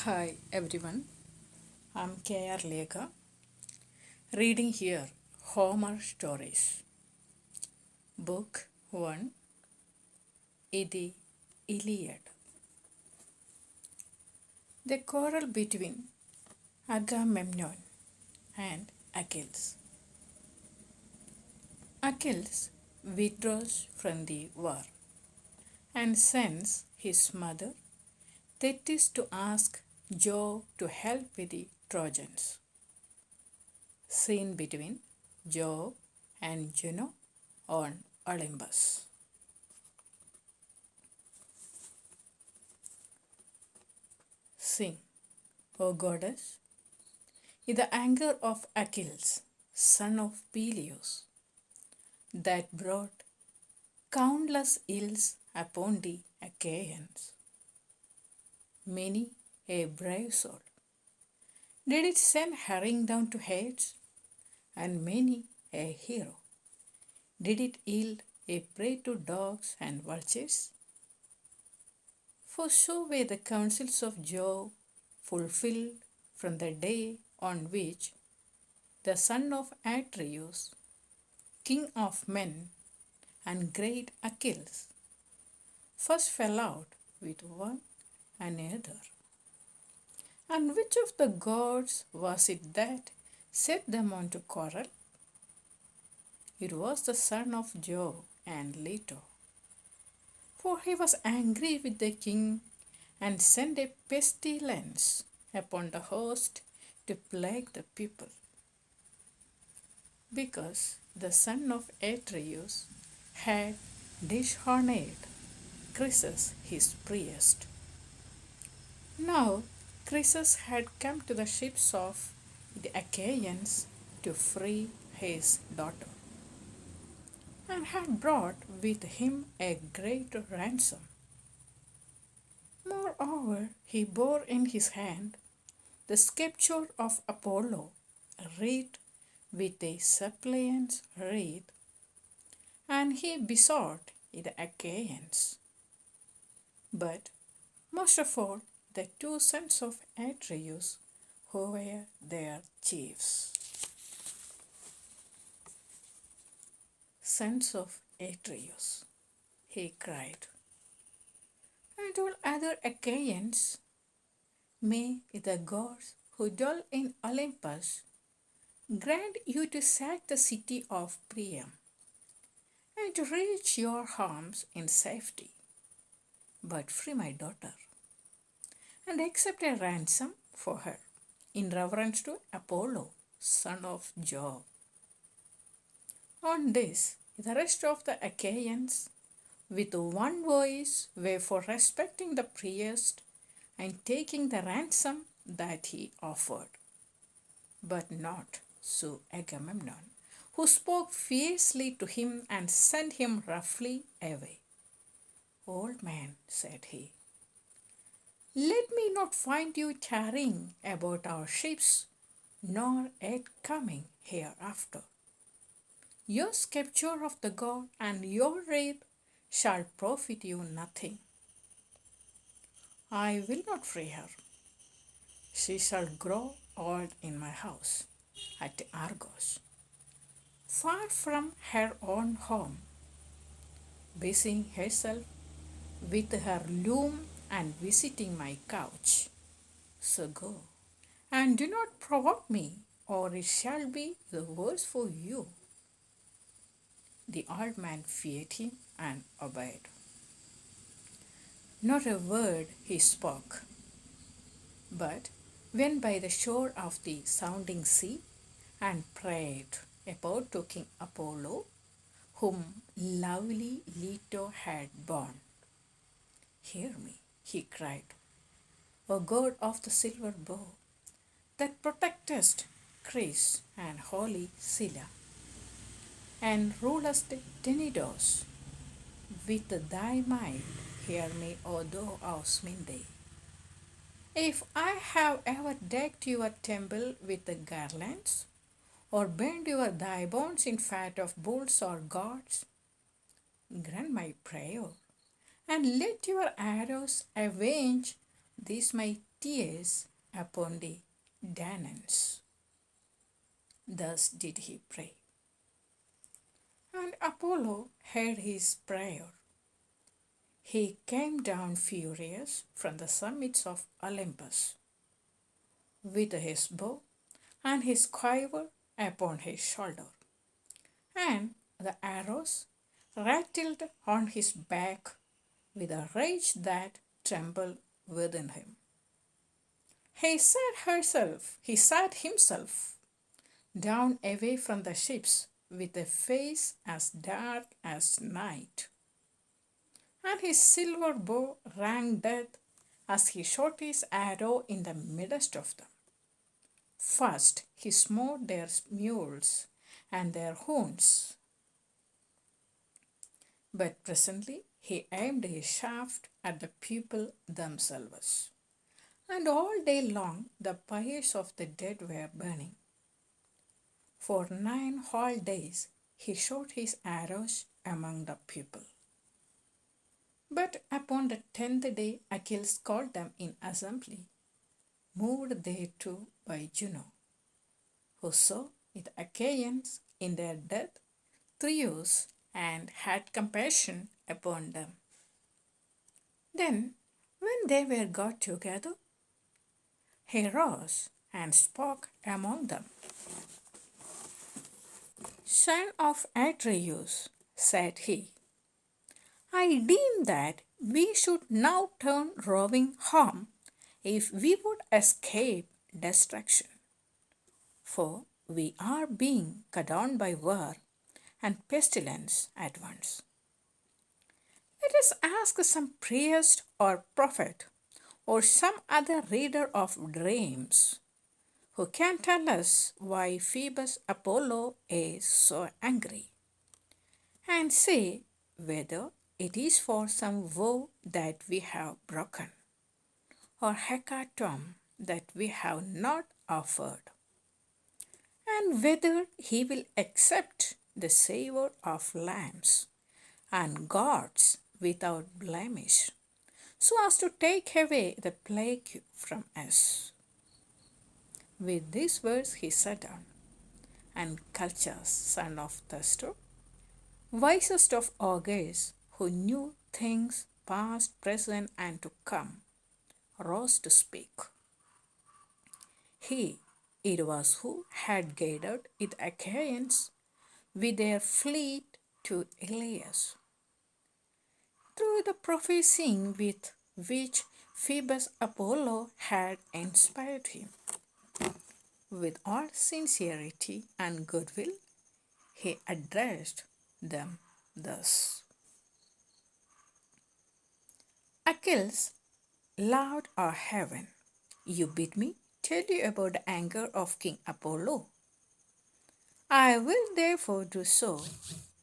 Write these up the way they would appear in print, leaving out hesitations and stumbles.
Hi everyone, I'm K.R. Lekha, reading here Homer Stories, Book 1, The Iliad. The quarrel between Agamemnon and Achilles. Achilles withdraws from the war and sends his mother Thetis to ask Jove to help with the Trojans. Scene between Jove and Juno on Olympus. Sing, O goddess, in the anger of Achilles, son of Peleus, that brought countless ills upon the Achaeans. Many a brave soul did it send hurrying down to Hades, and many a hero did it yield a prey to dogs and vultures. For so were the counsels of Jove fulfilled from the day on which the son of Atreus, king of men, and great Achilles, first fell out with one another. And which of the gods was it that set them on to quarrel? It was the son of Jove and Leto. For he was angry with the king and sent a pestilence upon the host to plague the people. Because the son of Atreus had dishonored Chryses his priest. Now Chryses had come to the ships of the Achaeans to free his daughter, and had brought with him a great ransom. Moreover, he bore in his hand the sceptre of Apollo, wreathed with a suppliant's wreath, and he besought the Achaeans. But most of all, the two sons of Atreus, who were their chiefs. Sons of Atreus, he cried, and all other Achaeans, may the gods who dwell in Olympus grant you to sack the city of Priam and to reach your homes in safety. But free my daughter and accept a ransom for her in reverence to Apollo, son of Jove. On this, the rest of the Achaeans, with one voice, were for respecting the priest and taking the ransom that he offered. But not so Agamemnon, who spoke fiercely to him and sent him roughly away. Old man, said he, let me not find you tarrying about our ships, nor yet coming hereafter. Your sceptre of the god and your wreath shall profit you nothing. I will not free her. She shall grow old in my house at Argos, far from her own home, busying herself with her loom and visiting my couch. So go, and do not provoke me, or it shall be the worse for you. The old man feared him and obeyed. Not a word he spoke, but went by the shore of the sounding sea and prayed about to King Apollo, whom lovely Leto had borne. Hear me, he cried, O god of the silver bow, that protectest Chryse and holy Scylla, and rulest Tenedos. With thy might, hear me, O thou of Sminde. If I have ever decked your temple with the garlands, or burned your thigh bones in fat of bulls or goats, grant my prayer, and let your arrows avenge this my tears upon the Danaans. Thus did he pray. And Apollo heard his prayer. He came down furious from the summits of Olympus, with his bow and his quiver upon his shoulder, and the arrows rattled on his back with a rage that trembled within him. He sat himself down away from the ships with a face as dark as night, and his silver bow rang death as he shot his arrow in the midst of them. First he smote their mules and their horns, but presently he aimed his shaft at the people themselves. And all day long the pyres of the dead were burning. For 9 whole days he shot his arrows among the people. But upon the 10th day Achilles called them in assembly, moved thereto by Juno, who saw the Achaeans in their death through and had compassion upon them. Then, when they were got together, he rose and spoke among them. Son of Atreus, said he, I deem that we should now turn roving home if we would escape destruction. For we are being cut down by war and pestilence at once. Let us ask some priest or prophet or some other reader of dreams who can tell us why Phoebus Apollo is so angry, and say whether it is for some vow that we have broken, or hecatomb that we have not offered, and whether he will accept the savour of lambs and gods without blemish, so as to take away the plague from us. With these words he sat down, and Calchas, son of Thestor, wisest of augurs, who knew things past, present, and to come, rose to speak. He it was who had gathered the Achaeans with their fleet to Ilias. Through the prophesying with which Phoebus Apollo had inspired him, with all sincerity and goodwill, he addressed them thus. Achilles, Lord of heaven, you bid me tell you about the anger of King Apollo. I will therefore do so,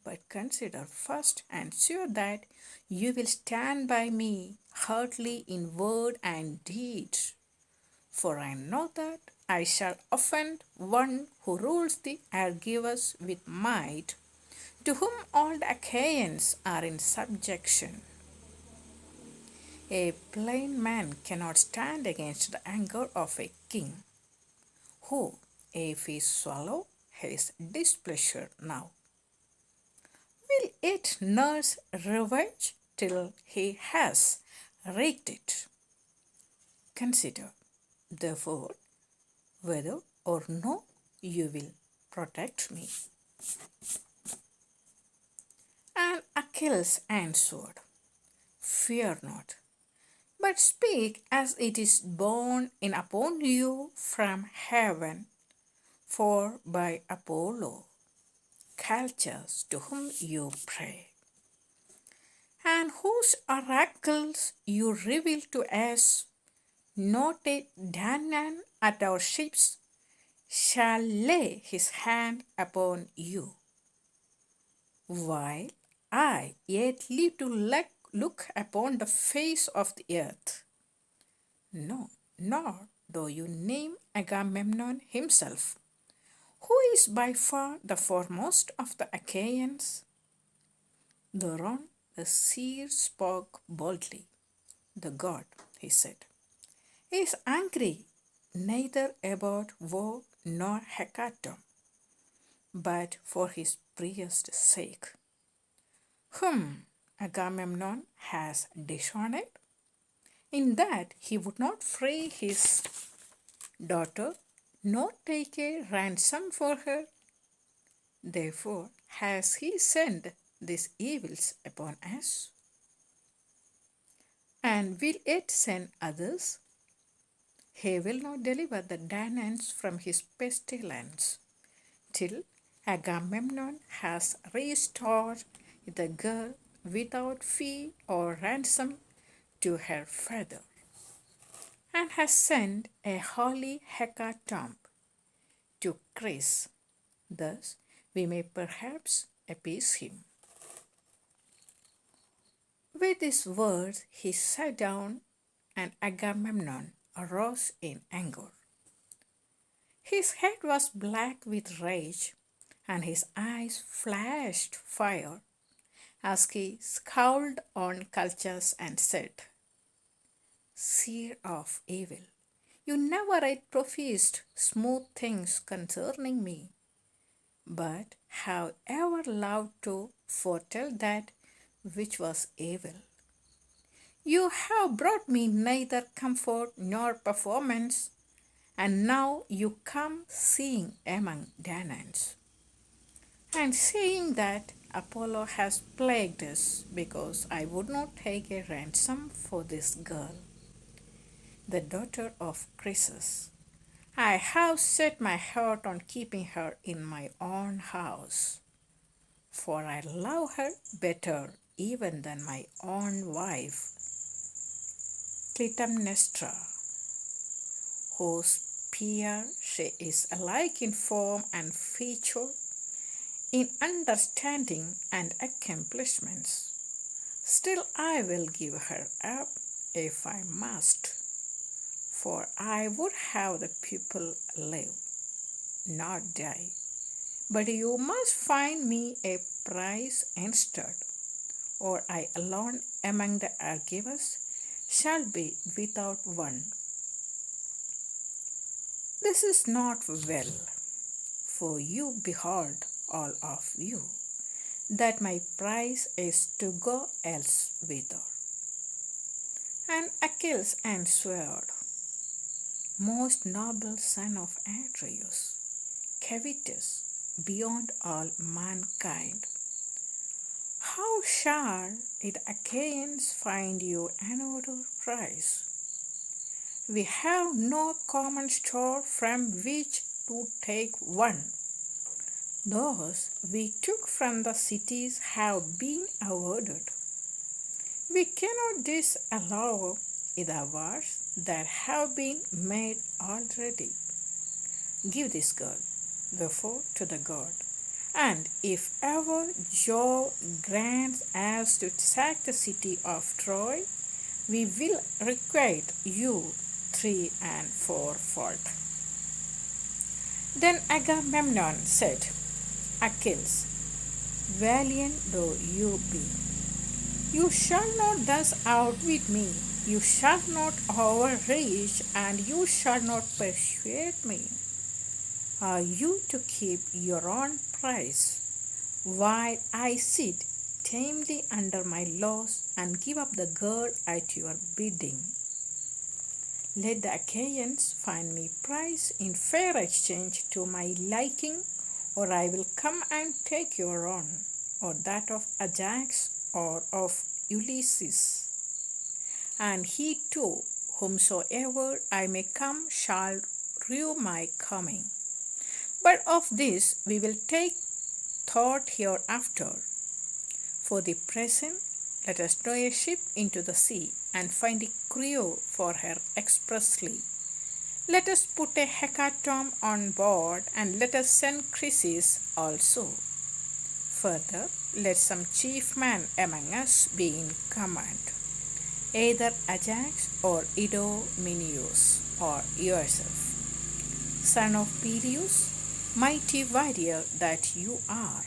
but consider first and sure that you will stand by me heartily in word and deed. For I know that I shall offend one who rules the Argives with might, to whom all the Achaeans are in subjection. A plain man cannot stand against the anger of a king, who, if he swallow his displeasure now, will it nurse revenge till he has wreaked it. Consider, therefore, whether or no you will protect me. And Achilles answered, Fear not, but speak as it is borne in upon you from heaven, for by Apollo, Calchas, to whom you pray, and whose oracles you reveal to us, not a Danaan at our ships shall lay his hand upon you, while I yet live to look upon the face of the earth. No, nor do you name Agamemnon himself, who is by far the foremost of the Achaeans. Thereon the seer spoke boldly. The god, he said, is angry neither about war nor hecatomb, but for his priest's sake, whom Agamemnon has dishonored, in that he would not free his daughter nor take a ransom for her. Therefore has he sent these evils upon us, and will yet send others. He will not deliver the Danaans from his pestilence, till Agamemnon has restored the girl without fee or ransom to her father, and has sent a holy hecatomb to Chris. Thus we may perhaps appease him. With these words he sat down, and Agamemnon arose in anger. His head was black with rage, and his eyes flashed fire as he scowled on Calchas and said, Seer of evil, you never yet professed smooth things concerning me, but have ever loved to foretell that which was evil. You have brought me neither comfort nor performance, and now you come seeing among Danaans, and saying that Apollo has plagued us because I would not take a ransom for this girl, the daughter of Croesus. I have set my heart on keeping her in my own house, for I love her better even than my own wife, Clytemnestra, whose peer she is alike in form and feature, in understanding and accomplishments. Still I will give her up if I must, for I would have the people live, not die. But you must find me a prize instead, or I alone among the Argives shall be without one. This is not well, for you behold, all of you, that my prize is to go elsewhither. And Achilles answered, Most noble son of Atreus, covetous beyond all mankind, how shall the Achaeans find you another prize? We have no common store from which to take one. Those we took from the cities have been awarded. We cannot disallow the awards that have been made already. Give this girl, therefore, to the god, and if ever Jove grants us to sack the city of Troy, we will requite you 3 and 4-fold. Then Agamemnon said, Achilles, valiant though you be, you shall not thus outwit me, you shall not overreach, and you shall not persuade me. Are you to keep your own prize, while I sit tamely under my laws and give up the girl at your bidding? Let the Achaeans find me prize in fair exchange to my liking, or I will come and take your own, or that of Ajax, or of Ulysses. And he too, whomsoever I may come, shall rue my coming. But of this we will take thought hereafter. For the present, let us throw a ship into the sea, and find a crew for her expressly. Let us put a hecatomb on board, and let us send Chryses also. Further, let some chief man among us be in command, either Ajax or Idomeneus, or yourself, son of Peleus, mighty warrior that you are,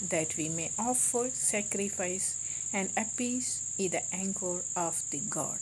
that we may offer sacrifice and appease the anger of the god.